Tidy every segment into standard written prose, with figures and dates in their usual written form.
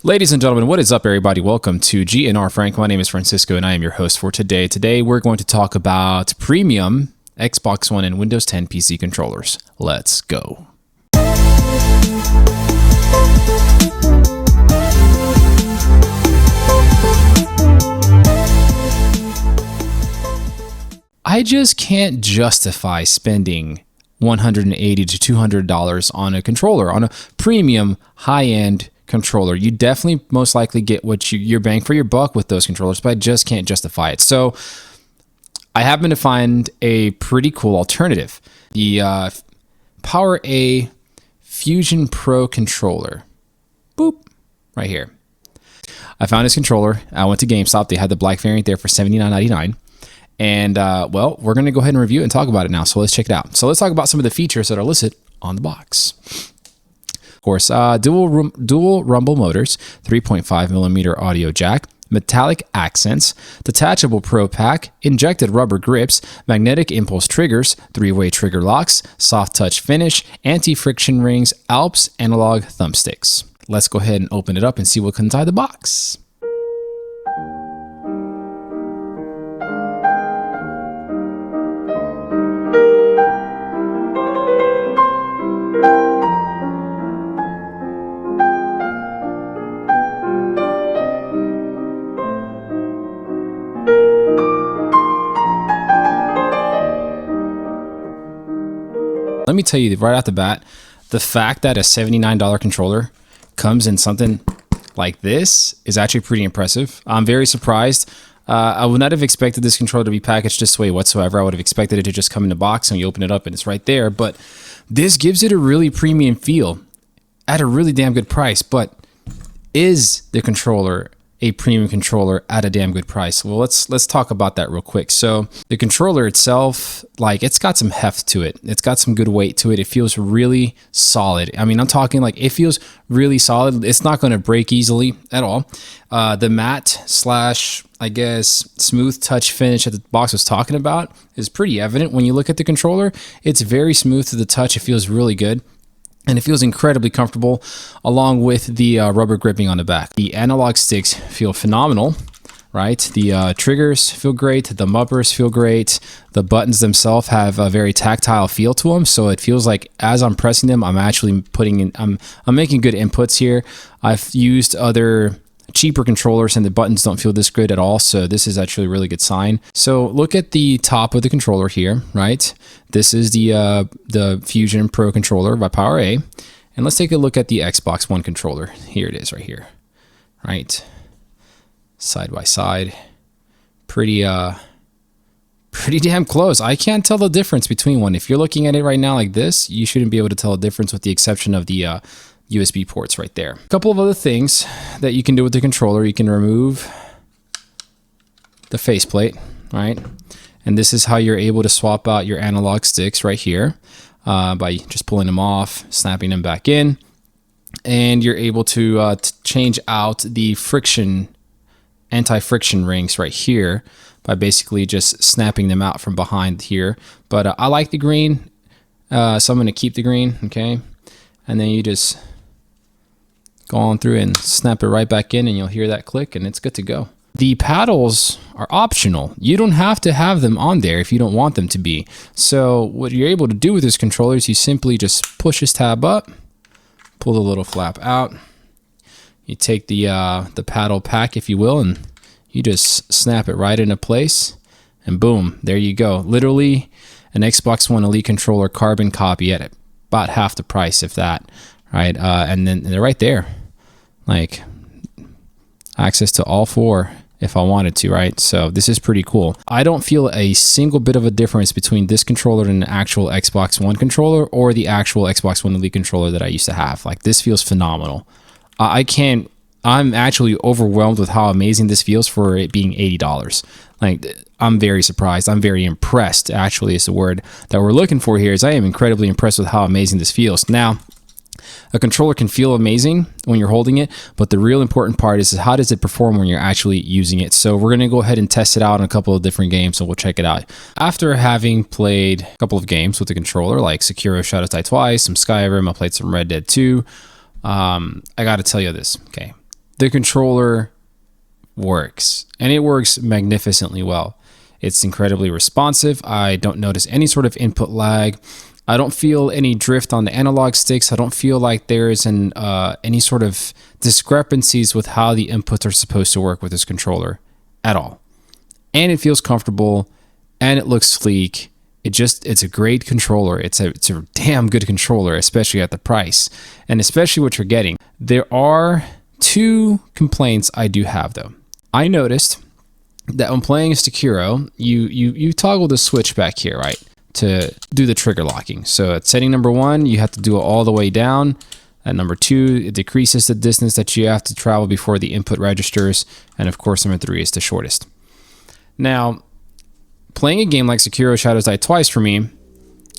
Ladies and gentlemen, what is up, everybody? Welcome to GNR Frank. My name is Francisco, and I am your host for today. Today, we're going to talk about premium Xbox One and Windows 10 PC controllers. Let's go. I just can't justify spending $180 to $200 on a controller, on a premium high-end controller. You definitely most likely get what your bang for your buck with those controllers, but I just can't justify it. So I happen to find a pretty cool alternative. The PowerA Fusion Pro controller. Boop, right here. I found this controller. I went to GameStop. They had the black variant there for $79.99. And, well, we're going to go ahead and review it and talk about it now. So let's check it out. So let's talk about some of the features that are listed on the box. Of course, dual rumble motors, 3.5 millimeter audio jack, metallic accents, detachable Pro Pack, injected rubber grips, magnetic impulse triggers, 3-way trigger locks, soft touch finish, anti-friction rings, Alps analog thumbsticks. Let's go ahead and open it up and see what's inside the box. Let me tell you right off the bat, the fact that a $79 controller comes in something like this is actually pretty impressive. I'm very surprised. I would not have expected this controller to be packaged this way whatsoever. I would have expected it to just come in a box and you open it up and it's right there. But this gives it a really premium feel at a really damn good price. But is the controller a premium controller at a damn good price? Well, let's talk about that real quick. So the controller itself, like, it's got some heft to it. It's got some good weight to it. It feels really solid. I mean, I'm talking like it feels really solid. It's not going to break easily at all. The matte slash, I guess, smooth touch finish that the box was talking about is pretty evident when you look at the controller. It's very smooth to the touch. It feels really good. And it feels incredibly comfortable, along with the rubber gripping on the back. The analog sticks feel phenomenal, right? The triggers feel great. The bumpers feel great. The buttons themselves have a very tactile feel to them. So it feels like as I'm pressing them, I'm actually putting in, I'm making good inputs here. I've used other cheaper controllers and the buttons don't feel this good at all, so this is actually a really good sign. So look at the top of the controller here, right? This is the Fusion Pro controller by PowerA, and let's take a look at the Xbox One controller. Here it is, right here, right, side by side. Pretty damn close. I can't tell the difference between one. If you're looking at it right now like this, you shouldn't be able to tell a difference, with the exception of the USB ports right there. A couple of other things that you can do with the controller. You can remove the faceplate, right? And this is how you're able to swap out your analog sticks right here by just pulling them off, snapping them back in. And you're able to change out the anti-friction rings right here by basically just snapping them out from behind here. But I like the green, so I'm going to keep the green, okay? And then you just go on through and snap it right back in, and you'll hear that click, and it's good to go. The paddles are optional. You don't have to have them on there if you don't want them to be. So what you're able to do with this controller is you simply just push this tab up, pull the little flap out. You take the paddle pack, if you will, and you just snap it right into place, and boom, there you go. Literally an Xbox One Elite controller carbon copy at about half the price, if that, right? And then they're right there, like access to all four if I wanted to, right? So this is pretty cool. I don't feel a single bit of a difference between this controller and the actual Xbox One controller or the actual Xbox One Elite controller that I used to have. Like, this feels phenomenal. I'm actually overwhelmed with how amazing this feels for it being $80. Like, I'm very surprised. I'm very impressed, actually, is the word that we're looking for here. Is I am incredibly impressed with how amazing this feels. Now, a controller can feel amazing when you're holding it, but the real important part is how does it perform when you're actually using it. So we're going to go ahead and test it out in a couple of different games, so we'll check it out. After having played a couple of games with the controller, like Sekiro Shadows Die Twice, some Skyrim, I played some Red Dead 2, I got to tell you this, okay? the controller works, and it works magnificently well. It's incredibly responsive. I don't notice any sort of input lag. I don't feel any drift on the analog sticks. I don't feel like there's any sort of discrepancies with how the inputs are supposed to work with this controller at all. And it feels comfortable, and it looks sleek. It's a great controller. It's a damn good controller, especially at the price, and especially what you're getting. There are two complaints I do have though. I noticed that when playing Sekiro, you toggle the switch back here, right, to do the trigger locking. So at setting number 1, you have to do it all the way down. At number 2, it decreases the distance that you have to travel before the input registers. And of course, number 3 is the shortest. Now, playing a game like Sekiro Shadows Die Twice for me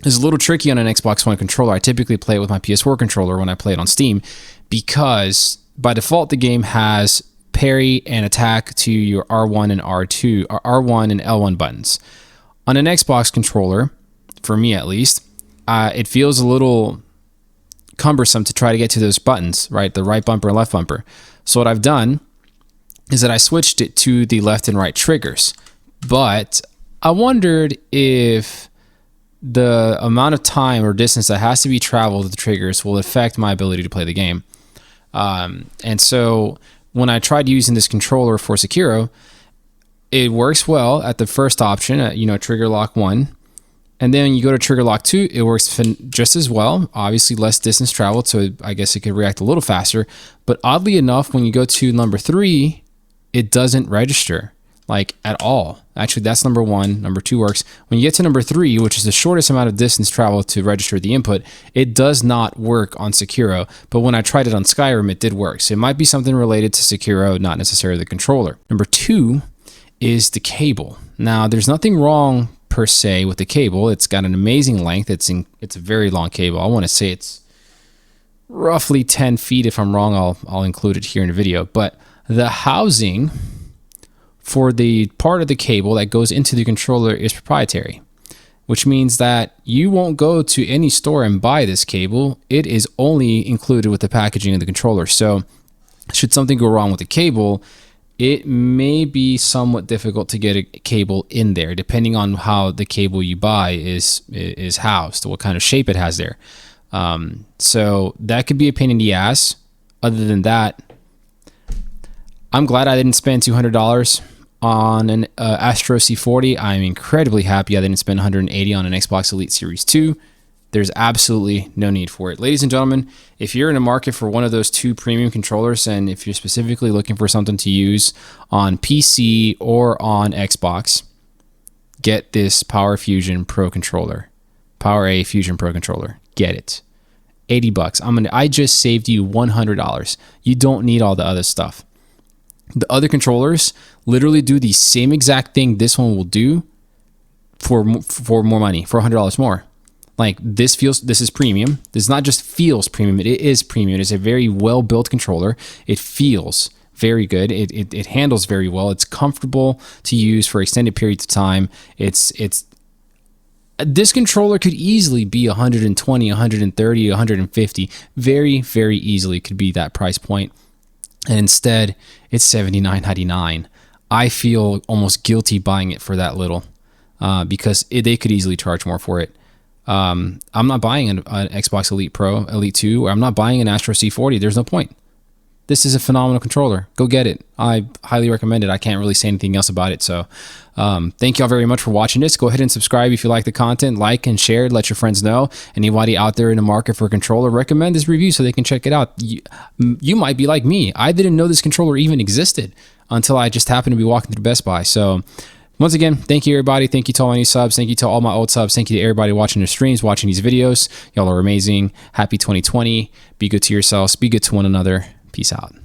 is a little tricky on an Xbox One controller. I typically play it with my PS4 controller when I play it on Steam, because by default, the game has parry and attack to your R1 and R2, or R1 and L1 buttons. On an Xbox controller, for me at least, it feels a little cumbersome to try to get to those buttons, right? The right bumper and left bumper. So what I've done is that I switched it to the left and right triggers. But I wondered if the amount of time or distance that has to be traveled with the triggers will affect my ability to play the game. And so when I tried using this controller for Sekiro, it works well at the first option, at, trigger lock 1. And then you go to trigger lock 2, it works just as well. Obviously less distance traveled, so I guess it could react a little faster. But oddly enough, when you go to number 3, it doesn't register like at all. Actually, that's number 1. Number 2 works. When you get to number 3, which is the shortest amount of distance traveled to register the input, it does not work on Sekiro. But when I tried it on Skyrim, it did work. So it might be something related to Sekiro, not necessarily the controller. Number 2 is the cable. Now, there's nothing wrong per se with the cable. It's got an amazing length. It's a very long cable. I want to say it's roughly 10 feet. If I'm wrong, I'll include it here in the video. But the housing for the part of the cable that goes into the controller is proprietary, which means that you won't go to any store and buy this cable. It is only included with the packaging of the controller. So should something go wrong with the cable, it may be somewhat difficult to get a cable in there, depending on how the cable you buy is housed, what kind of shape it has there. So that could be a pain in the ass. Other than that, I'm glad I didn't spend $200 on an Astro C40. I'm incredibly happy I didn't spend $180 on an Xbox Elite Series 2. There's absolutely no need for it. Ladies and gentlemen, if you're in a market for one of those 2 premium controllers, and if you're specifically looking for something to use on PC or on Xbox, get this Power Fusion Pro controller. Power A Fusion Pro controller. Get it. $80. I just saved you $100. You don't need all the other stuff. The other controllers literally do the same exact thing this one will do for more money, for $100 more. Like this is premium. This not just feels premium, it is premium. It's a very well-built controller. It feels very good. It handles very well. It's comfortable to use for extended periods of time. This controller could easily be 120, 130, 150. Very, very easily could be that price point. And instead, it's $79.99. I feel almost guilty buying it for that little because they could easily charge more for it. I'm not buying an Xbox Elite Pro, Elite 2, or I'm not buying an Astro C40. There's no point. This is a phenomenal controller. Go get it. I highly recommend it. I can't really say anything else about it. So thank you all very much for watching this. Go ahead and subscribe if you like the content. Like and share. Let your friends know. Anybody out there in the market for a controller, recommend this review so they can check it out. You might be like me. I didn't know this controller even existed until I just happened to be walking through Best Buy. So once again, thank you everybody. Thank you to all my new subs. Thank you to all my old subs. Thank you to everybody watching the streams, watching these videos. Y'all are amazing. Happy 2020. Be good to yourselves. Be good to one another. Peace out.